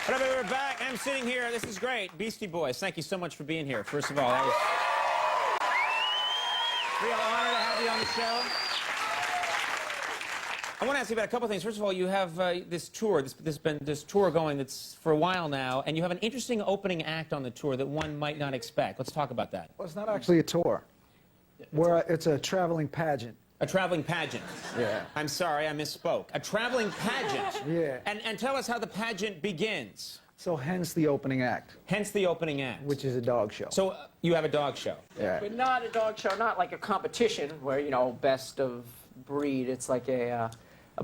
All right, we're back. I'm sitting here. This is great. Beastie Boys, thank you so much for being here. First of all, that was a real honor to have you on the show. I want to ask you about a couple of things. First of all, you have this tour, this tour going that's for a while now, and you have an interesting opening act on the tour that one might not expect. Let's talk about that. Well, it's not actually a tour. It's a traveling pageant. A traveling pageant. Yeah. I'm sorry, I misspoke. A traveling pageant. Yeah. And tell us how the pageant begins. So hence the opening act. Hence the opening act. Which is a dog show. So you have a dog show. Yeah. But not a dog show, not like a competition where, you know, best of breed. It's like a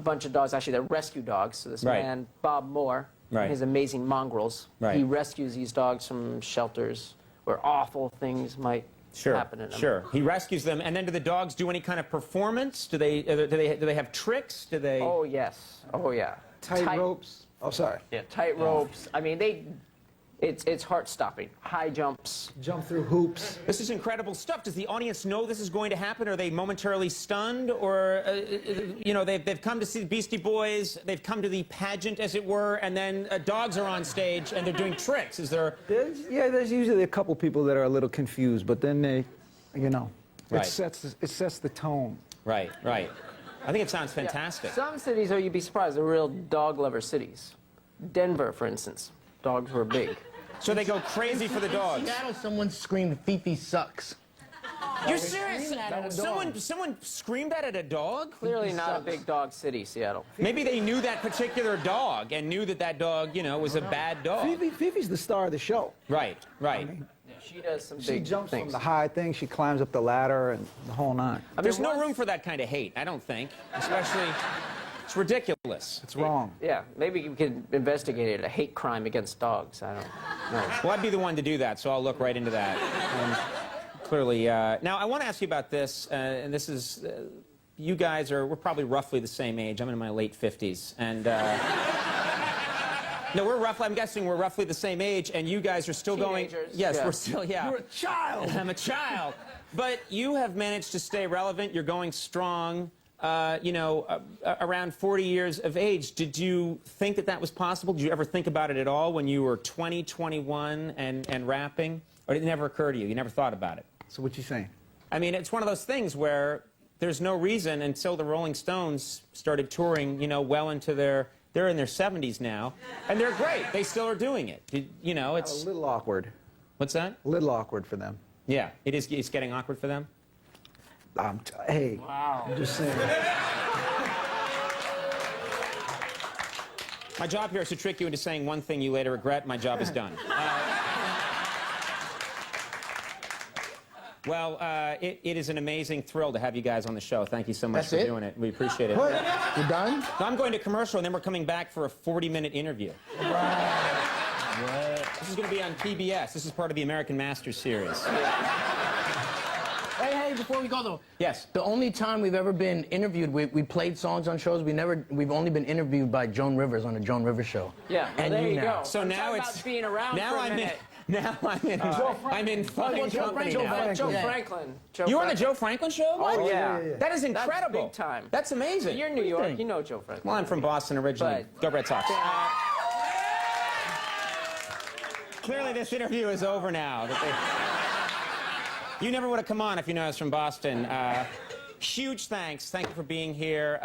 bunch of dogs, actually, they're rescue dogs. So this man, Bob Moore, his amazing mongrels, he rescues these dogs from shelters where awful things might happen in them. Sure. He rescues them, and then do the dogs do any kind of performance? Do they have tricks? Do they? Oh yes. Oh yeah. Tight ropes. Oh, sorry. Yeah, tight ropes. I mean, it's heart-stopping. High jumps. Jump through hoops. This is incredible stuff. Does the audience know this is going to happen? Are they momentarily stunned? Or, you know, they've come to see the Beastie Boys, they've come to the pageant, as it were, and then dogs are on stage and they're doing tricks. Is there... There's usually a couple people that are a little confused, but then they, you know, it sets the tone. Right, right. I think it sounds fantastic. Yeah. Some cities, oh, you'd be surprised, are real dog lover cities. Denver, for instance, dogs were big. So they go crazy for the dogs. In Seattle, someone screamed, "Fifi sucks." You're serious? Someone screamed that at a dog? Clearly not a big dog city, Seattle. Maybe they knew that particular dog and knew that that dog, you know, was a bad dog. Fifi's the star of the show. Right, right. I mean, she does some big She jumps things. from the high thing, she climbs up the ladder, and the whole nine. I mean, there's no room for that kind of hate, I don't think. Especially, it's ridiculous. It's wrong. Yeah, maybe you could investigate it, a hate crime against dogs. I don't know. Well, I'd be the one to do that, so I'll look right into that. Clearly, now I want to ask you about this, and this is, you guys we're probably roughly the same age. I'm in my late 50s, and no, I'm guessing we're roughly the same age, and you guys are still Teenagers. going. Yes, Yeah. we're still, yeah. You're a child. I'm a child. But you have managed to stay relevant. You're going strong. You know, around 40 years of age. Did you think that that was possible? Did you ever think about it at all when you were 20, 21 and rapping? Or did it never occur to you? You never thought about it? So what you saying? I mean, it's one of those things where there's no reason until the Rolling Stones started touring, you know, well into they're in their 70s now, and they're great. They still are doing it. You know, it's... A little awkward. What's that? A little awkward for them. Yeah, it's getting awkward for them? Hey, Wow. I'm just saying. My job here is to trick you into saying one thing you later regret. My job is done. Well, it is an amazing thrill to have you guys on the show. Thank you so much for doing it. We appreciate it. What? You're done? So I'm going to commercial, and then we're coming back for a 40-minute interview. Wow. This is going to be on PBS. This is part of the American Masters series. Hey, before we go, though. Yes. The only time we've ever been interviewed, we played songs on shows. We've only been interviewed by Joan Rivers on a Joan Rivers show. Yeah, well, And there you now. go. So now Talk it's about being around now for a I'm minute. I'm in fine company now. Joe Franklin. You were on the Joe Franklin show? What? Oh, yeah. That is incredible. That's big time. That's amazing. You're in New York. You know Joe Franklin. Well, I'm from Boston originally. Go Red Sox. Clearly, this interview is over now. You never would have come on if you know I was from Boston. Huge thanks. Thank you for being here.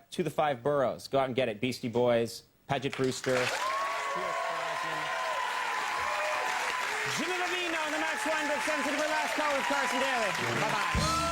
To the 5 boroughs. Go out and get it. Beastie Boys, Paget Brewster, Jimmy Levine on the Max Weinberg 7 to the last call with Carson Daly. Bye-bye.